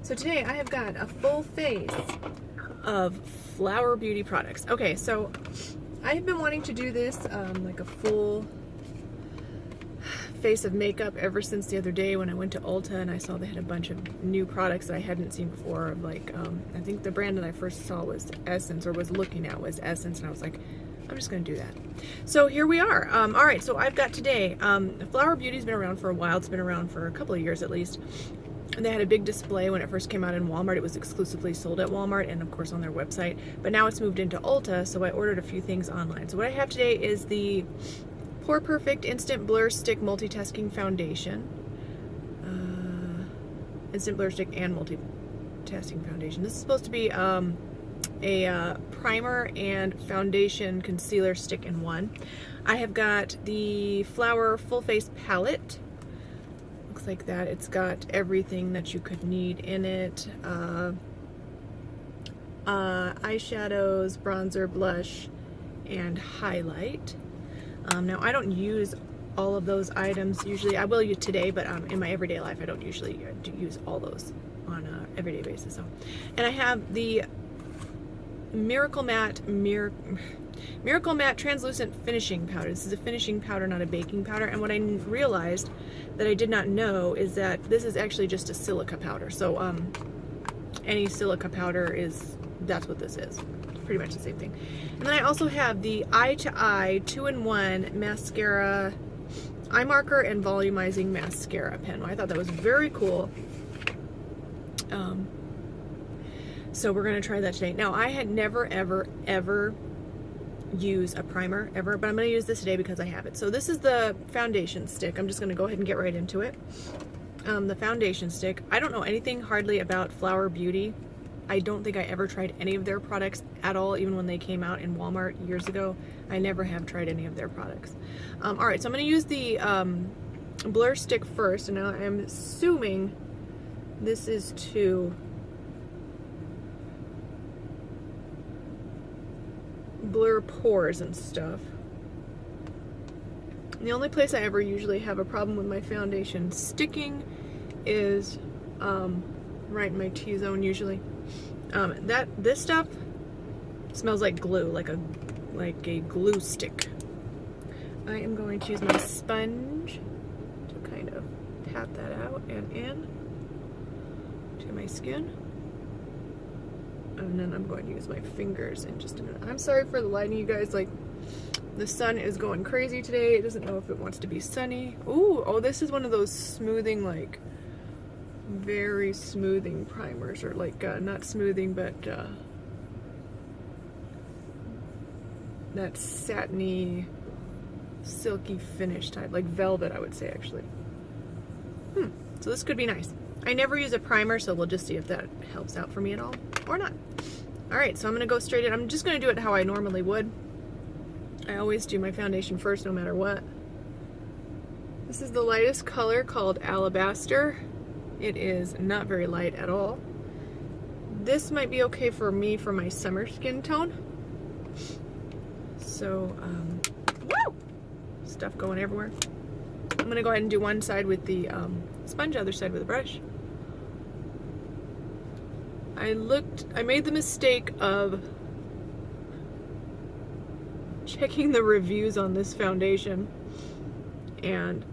So today I have got a full face of Flower Beauty products. Okay, so I've been wanting to do this, like a full face of makeup ever since the other day when I went to Ulta and I saw they had a bunch of new products that I hadn't seen before. Like, I think the brand that I first saw was Essence, or was looking at was Essence, and I was like, I'm just gonna do that. So here we are. All right, so I've got today, Flower Beauty's been around for a while. It's been around for a couple of years at least. And they had a big display when it first came out in Walmart. It was exclusively sold at Walmart and of course on their website, but now it's moved into Ulta, so I ordered a few things online. So what I have today is the Pore Perfect Instant Blur Stick Multitasking Foundation. Instant Blur Stick and Multitasking Foundation. This is supposed to be a primer and foundation concealer stick in one. I have got the Flower Full Face Palette. Looks like that. It's got everything that you could need in it. Eyeshadows, bronzer, blush, and highlight. Now I don't use all of those items usually. I will use today, but in my everyday life I don't usually use all those on an everyday basis. So, and I have the Miracle Matte Translucent Finishing Powder. This is a finishing powder, not a baking powder. And what I realized that I did not know is that this is actually just a silica powder. So any silica powder that's what this is. It's pretty much the same thing. And then I also have the Eye to Eye 2-in-1 Mascara, Eye Marker, and Volumizing Mascara pen. I thought that was very cool. So we're going to try that today. Now, I had never, ever used a primer, ever, but I'm going to use this today because I have it. So this is the foundation stick. I'm just going to go ahead and get right into it. The foundation stick. I don't know anything hardly about Flower Beauty. I don't think I ever tried any of their products at all, even when they came out in Walmart years ago. I never have tried any of their products. All right, so I'm going to use the blur stick first, and now I'm assuming this is to blur pores and stuff. And the only place I ever usually have a problem with my foundation sticking is right in my T-zone usually. This stuff smells like glue, like a glue stick. I am going to use my sponge to kind of pat that out and in to my skin. And then I'm going to use my fingers in just a minute. I'm sorry for the lighting, you guys. Like, the sun is going crazy today. It doesn't know if it wants to be sunny. Ooh, oh, this is one of those smoothing, like, very smoothing primers, or like, not smoothing, but that satiny, silky finish type, like velvet, I would say, actually. So this could be nice. I never use a primer, so we'll just see if that helps out for me at all, or not. All right, so I'm gonna go straight in. I'm just gonna do it how I normally would. I always do my foundation first, no matter what. This is the lightest color, called Alabaster. It is not very light at all. This might be okay for me for my summer skin tone. So, woo! Stuff going everywhere. I'm gonna go ahead and do one side with the sponge, other side with a brush. I made the mistake of checking the reviews on this foundation, and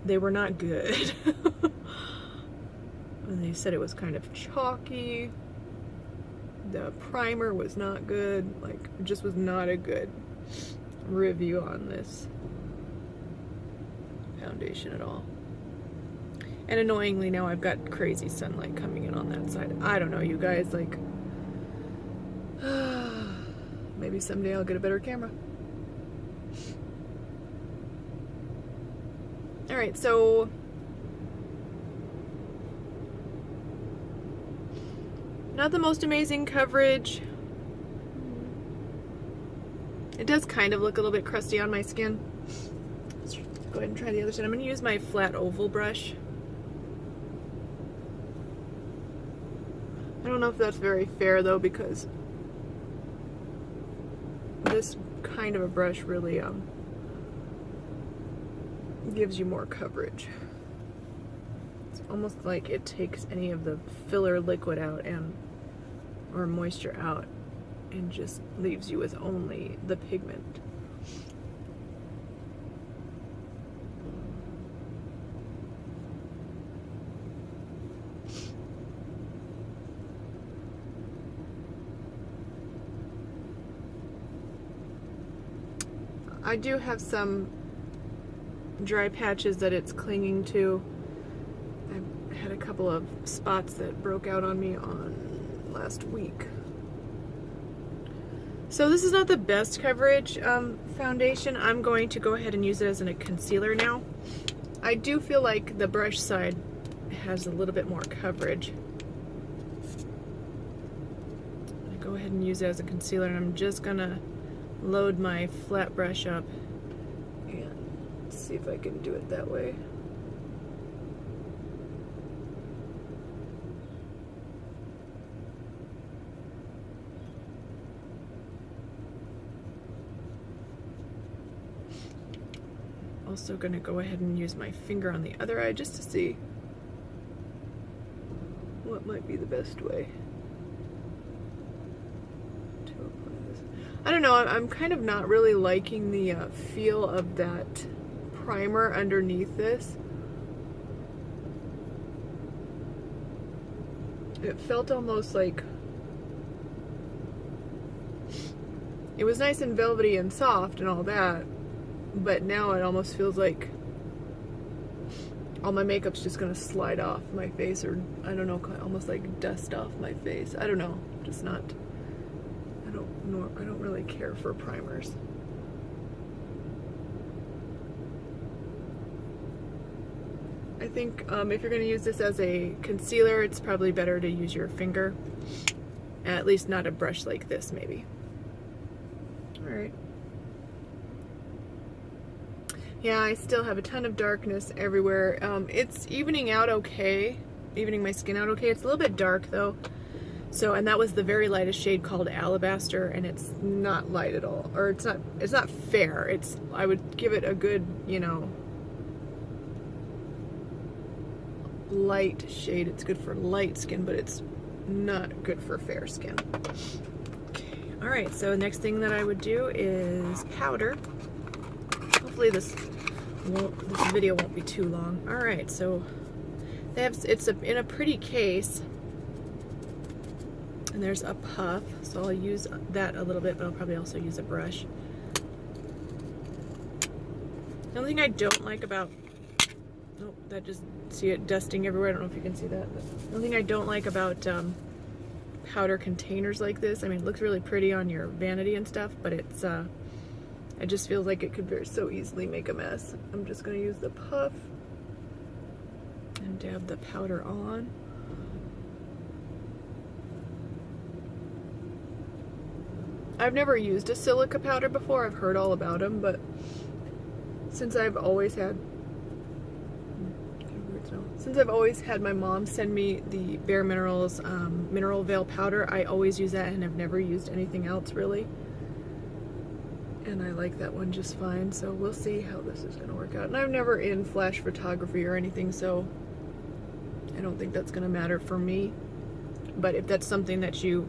they were not good. And they said it was kind of chalky. The primer was not good. Like, it just was not a good review on this foundation at all. And annoyingly, now I've got crazy sunlight coming in on that side. I don't know, you guys, like, maybe someday I'll get a better camera. All right, so not the most amazing coverage. It does kind of look a little bit crusty on my skin. Let's go ahead and try the other side. I'm going to use my flat oval brush. I don't know if that's very fair though, because this kind of a brush really gives you more coverage. So almost like it takes any of the filler liquid out or moisture out and just leaves you with only the pigment. I do have some dry patches that it's clinging to. I've had a couple of spots that broke out on me on last week. So this is not the best coverage foundation. I'm going to go ahead and use it as a concealer now. I do feel like the brush side has a little bit more coverage. I'm gonna go ahead and use it as a concealer, and I'm just gonna load my flat brush up and see if I can do it that way. Also going to go ahead and use my finger on the other eye just to see what might be the best way to apply this. I don't know, I'm kind of not really liking the feel of that primer underneath this. It felt almost like it was nice and velvety and soft and all that, but now it almost feels like all my makeup's just gonna slide off my face, or I don't know, almost like dust off my face. I don't know, just not, I don't really care for primers. I think if you're gonna use this as a concealer, it's probably better to use your finger, at least not a brush like this maybe. All right. Yeah, I still have a ton of darkness everywhere. It's evening out okay, evening my skin out okay. It's a little bit dark though. So, and that was the very lightest shade called Alabaster, and it's not light at all. Or it's not fair. I would give it a good, you know, light shade. It's good for light skin, but it's not good for fair skin. Okay. All right, so the next thing that I would do is powder. Hopefully this video won't be too long. All right, so it's in a pretty case, and there's a puff, so I'll use that a little bit, but I'll probably also use a brush. The only thing I don't like about, oh, that just, see it dusting everywhere. I don't know if you can see that, but the only thing I don't like about powder containers like this, I mean, it looks really pretty on your vanity and stuff, but it's it just feels like it could so easily make a mess. I'm just going to use the puff and dab the powder on. I've never used a silica powder before. I've heard all about them, but since I've always had my mom send me the Bare Minerals Mineral Veil powder, I always use that and have never used anything else really. And I like that one just fine, so we'll see how this is going to work out. And I'm never in flash photography or anything, so I don't think that's going to matter for me. But if that's something that you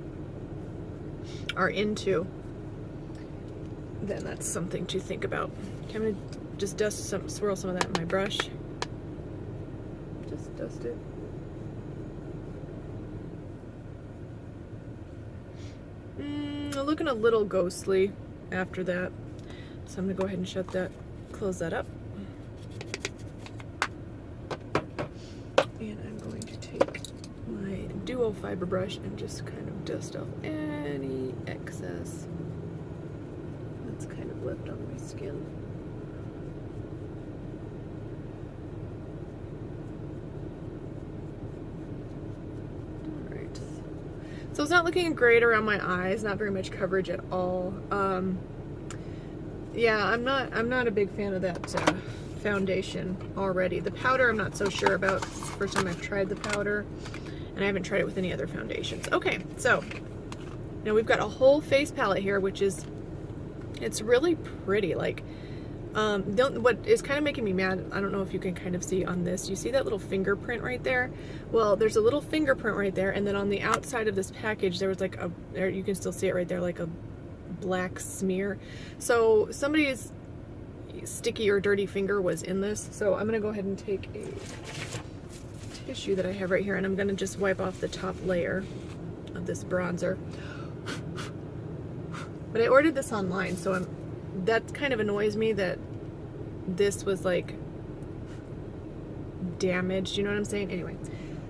are into, then that's something to think about. Okay, I'm going to just swirl some of that in my brush. Just dust it. Looking a little ghostly after that, so I'm gonna go ahead and close that up, and I'm going to take my duo fiber brush and just kind of dust off any excess that's kind of left on my skin. Alright, so it's not looking great around my eyes, not very much coverage at all. Yeah, I'm not a big fan of that foundation already. The powder I'm not so sure about. It's the first time I've tried the powder, and I haven't tried it with any other foundations. Okay, so now we've got a whole face palette here, which is, it's really pretty. Like, What is kind of making me mad, I don't know if you can kind of see on this, you see that little fingerprint right there? Well, there's a little fingerprint right there, and then on the outside of this package, there was like a, there, you can still see it right there, like a black smear. So somebody's sticky or dirty finger was in this. So I'm gonna go ahead and take a tissue that I have right here, and I'm gonna just wipe off the top layer of this bronzer. But I ordered this online, so that kind of annoys me that this was like damaged, you know what I'm saying? Anyway,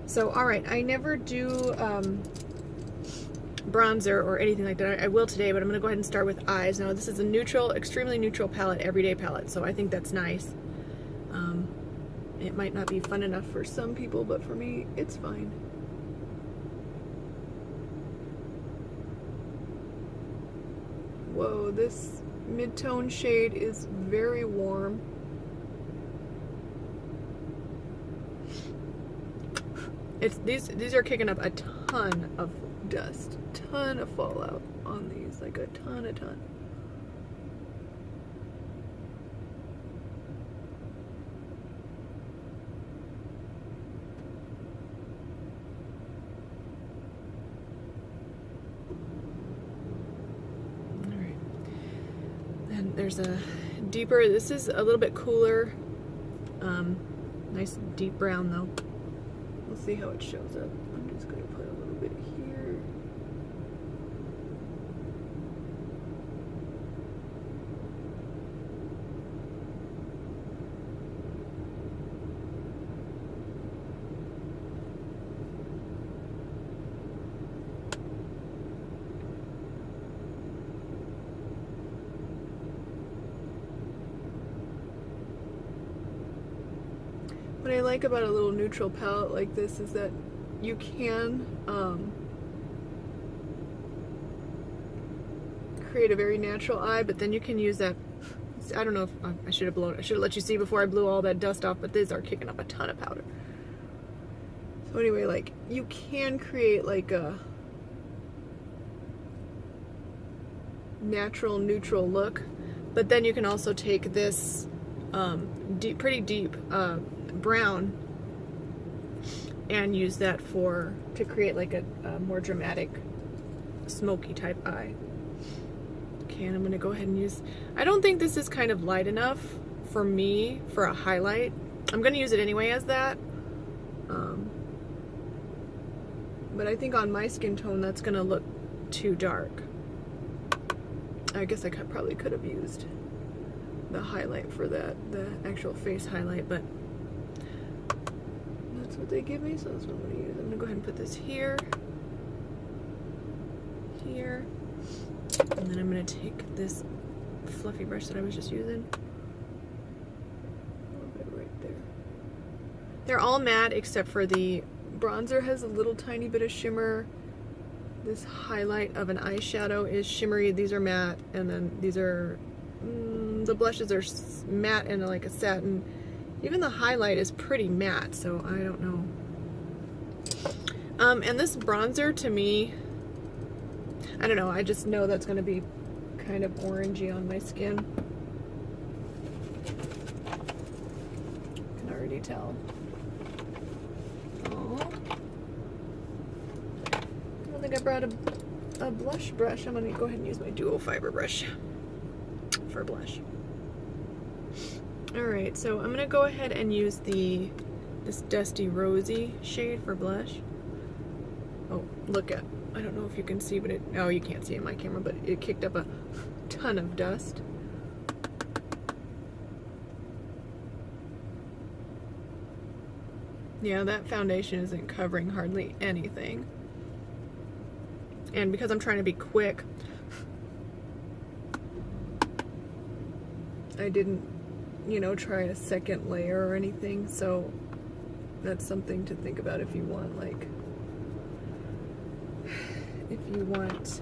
so all right, I never do bronzer or anything like that. I will today, but I'm gonna go ahead and start with eyes. Now this is a neutral, extremely neutral palette, everyday palette, so I think that's nice. It might not be fun enough for some people, but for me, it's fine. Whoa, this mid-tone shade is very warm. These are kicking up a ton of dust, ton of fallout on these, like a ton. There's a deeper, this is a little bit cooler, nice deep brown though. We'll see how it shows up. I'm just going to put a little bit here. What I like about a little neutral palette like this is that you can create a very natural eye, but then you can use that. I don't know if I should have let you see before I blew all that dust off, but these are kicking up a ton of powder. So anyway, like you can create like a natural neutral look, but then you can also take this pretty deep brown and use that to create like a more dramatic smoky type eye. Okay, and I'm gonna go ahead and use, I don't think this is kind of light enough for me for a highlight. I'm gonna use it anyway as that, but I think on my skin tone that's gonna look too dark. I guess I probably could have used the highlight for that, the actual face highlight, but that's what they give me, so that's what I'm going to use. I'm going to go ahead and put this here, here, and then I'm going to take this fluffy brush that I was just using, a little bit right there. They're all matte except for the bronzer has a little tiny bit of shimmer. This highlight of an eyeshadow is shimmery. These are matte, and then these are the blushes are matte and like a satin. Even the highlight is pretty matte, so I don't know. And this bronzer to me, I don't know, I just know that's going to be kind of orangey on my skin. I can already tell. Oh, I don't think I brought a blush brush. I'm going to go ahead and use my dual fiber brush for blush. Alright, so I'm going to go ahead and use this Dusty Rosy shade for blush. Oh, look at, I don't know if you can see, but oh, you can't see it in my camera, but it kicked up a ton of dust. Yeah, that foundation isn't covering hardly anything. And because I'm trying to be quick, I didn't, you know, try a second layer or anything, so that's something to think about if you want, like, if you want,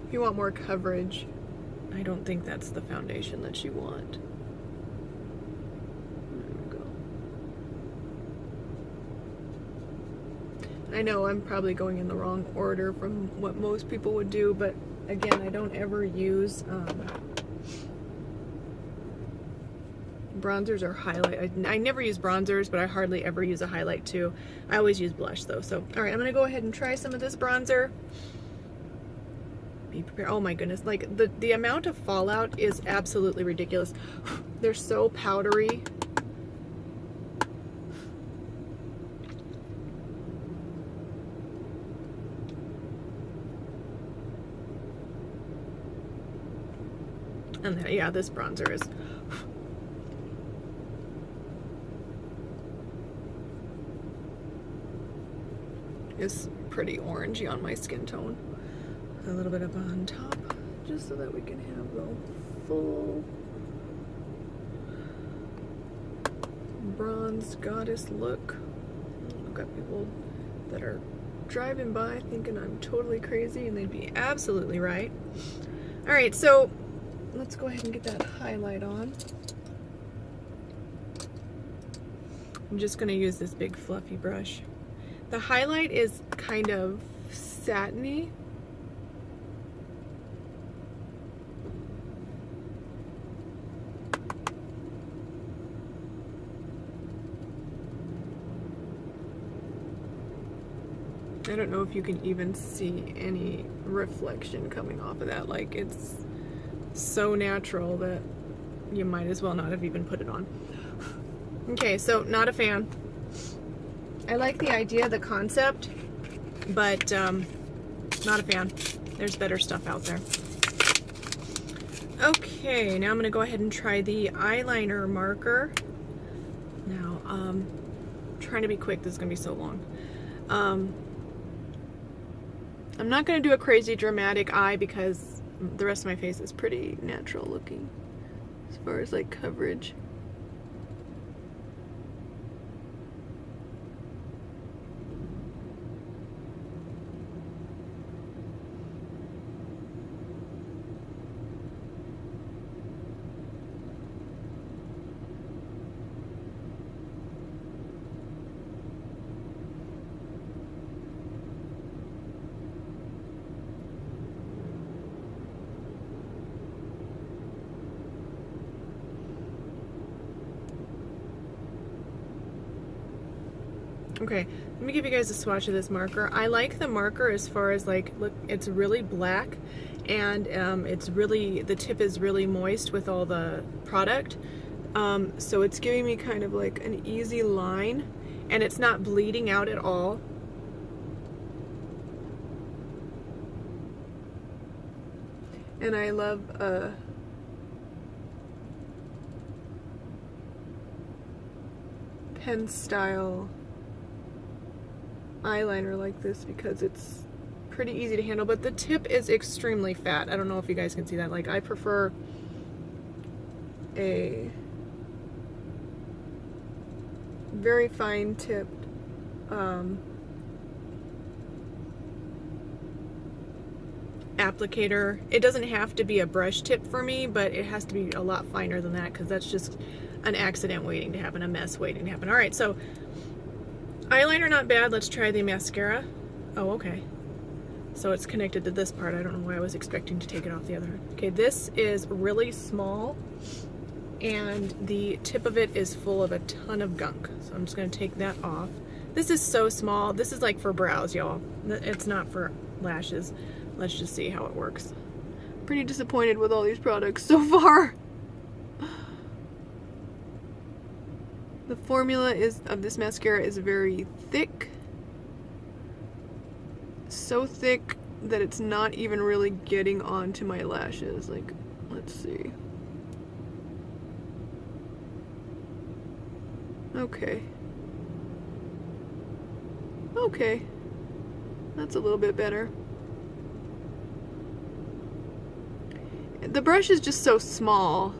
if you want more coverage, I don't think that's the foundation that you want. There we go. I know I'm probably going in the wrong order from what most people would do, but again, I don't ever use bronzers or highlight. I never use bronzers, but I hardly ever use a highlight too. I always use blush though. So, all right, I'm gonna go ahead and try some of this bronzer. Be prepared. Oh my goodness, like the amount of fallout is absolutely ridiculous. They're so powdery. And yeah, this bronzer is pretty orangey on my skin tone. A little bit up on top, just so that we can have the full bronzed goddess look. I've got people that are driving by thinking I'm totally crazy, and they'd be absolutely right. All right, so let's go ahead and get that highlight on. I'm just gonna use this big fluffy brush. The highlight is kind of satiny. I don't know if you can even see any reflection coming off of that. Like, it's so natural that you might as well not have even put it on. Okay, so not a fan. I like the idea, the concept, but not a fan. There's better stuff out there. Okay, now I'm gonna go ahead and try the eyeliner marker. Now, trying to be quick, this is gonna be so long. I'm not going to do a crazy dramatic eye because the rest of my face is pretty natural looking as far as like coverage. Okay, let me give you guys a swatch of this marker. I like the marker as far as like, look, it's really black, and it's really, the tip is really moist with all the product. So it's giving me kind of like an easy line, and it's not bleeding out at all. And I love pen style eyeliner like this because it's pretty easy to handle, but the tip is extremely fat. I don't know if you guys can see that. Like, I prefer a very fine tipped applicator. It doesn't have to be a brush tip for me, but it has to be a lot finer than that because that's just an accident waiting to happen, a mess waiting to happen. All right, so eyeliner not bad. Let's try the mascara. Oh, okay. So it's connected to this part. I don't know why I was expecting to take it off the other. Okay, this is really small, and the tip of it is full of a ton of gunk. So I'm just gonna take that off. This is so small. This is like for brows, y'all. It's not for lashes. Let's just see how it works. Pretty disappointed with all these products so far. The formula of this mascara is very thick. So thick that it's not even really getting onto my lashes. Like, let's see. Okay. Okay. That's a little bit better. The brush is just so small.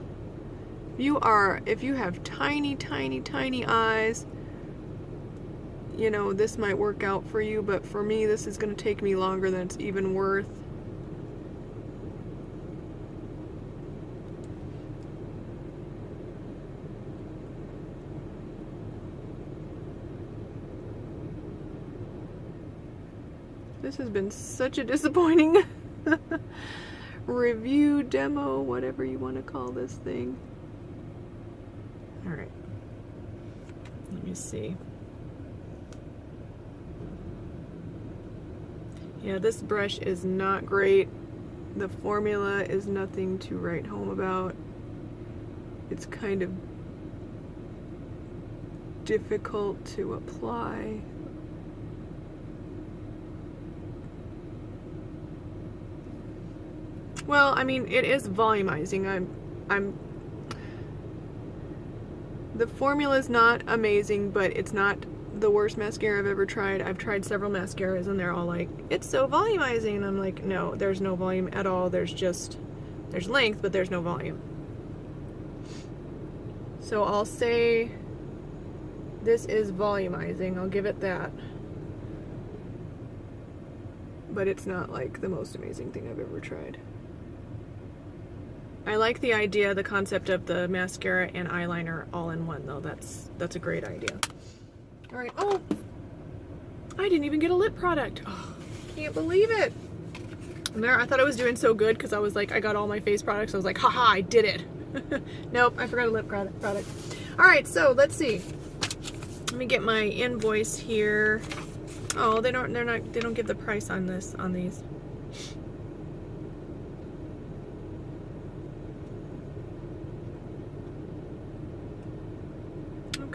If you have tiny, tiny, tiny eyes, you know, this might work out for you, but for me, this is going to take me longer than it's even worth. This has been such a disappointing review, demo, whatever you want to call this thing. Alright. Let me see. Yeah, this brush is not great. The formula is nothing to write home about. It's kind of difficult to apply. Well, I mean, it is volumizing. The formula is not amazing, but it's not the worst mascara I've ever tried. I've tried several mascaras and they're all like, it's so volumizing, and I'm like, no, there's no volume at all. There's length, but there's no volume. So I'll say this is volumizing. I'll give it that. But it's not like the most amazing thing I've ever tried. I like the idea, the concept of the mascara and eyeliner all in one, though. That's a great idea. All right. Oh, I didn't even get a lip product. Oh, can't believe it. And there, I thought I was doing so good because I was like, I got all my face products. I was like, haha, I did it. Nope, I forgot a lip product. All right, so let's see. Let me get my invoice here. Oh, they don't give the price on these.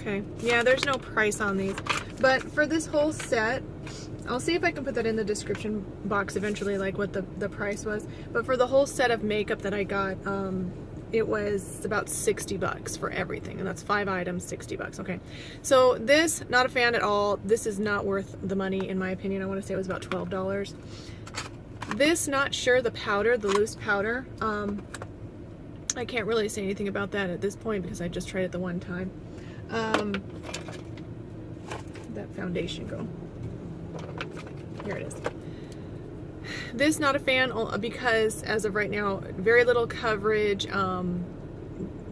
Okay, yeah, there's no price on these, but for this whole set, I'll see if I can put that in the description box eventually, like what the price was. But for the whole set of makeup that I got, it was about 60 bucks for everything, and that's 5 items, 60 bucks. Okay, so this, not a fan at all. This is not worth the money in my opinion. I want to say it was about $12. This, not sure. The powder, the loose powder, I can't really say anything about that at this point because I just tried it the one time. That foundation go. Here it is. This, not a fan because as of right now, very little coverage.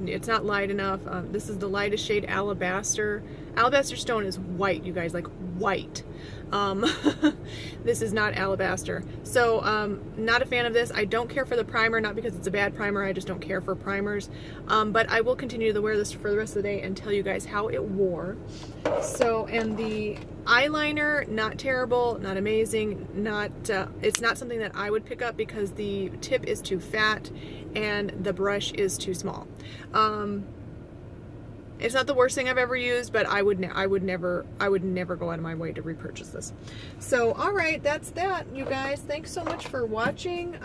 It's not light enough. This is the lightest shade, Alabaster. Alabaster Stone is white, you guys, like white. This is not Alabaster. So, not a fan of this. I don't care for the primer, not because it's a bad primer, I just don't care for primers. But I will continue to wear this for the rest of the day and tell you guys how it wore. So, and the eyeliner, not terrible, not amazing, it's not something that I would pick up because the tip is too fat and the brush is too small. It's not the worst thing I've ever used, but I would never go out of my way to repurchase this. So, all right, that's that, you guys. Thanks so much for watching.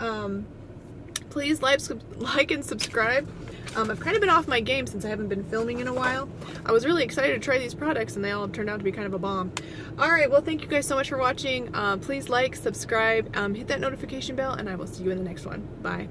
Please like and subscribe. I've kind of been off my game since I haven't been filming in a while. I was really excited to try these products, and they all have turned out to be kind of a bomb. All right, well, thank you guys so much for watching. Please like, subscribe, hit that notification bell, and I will see you in the next one. Bye.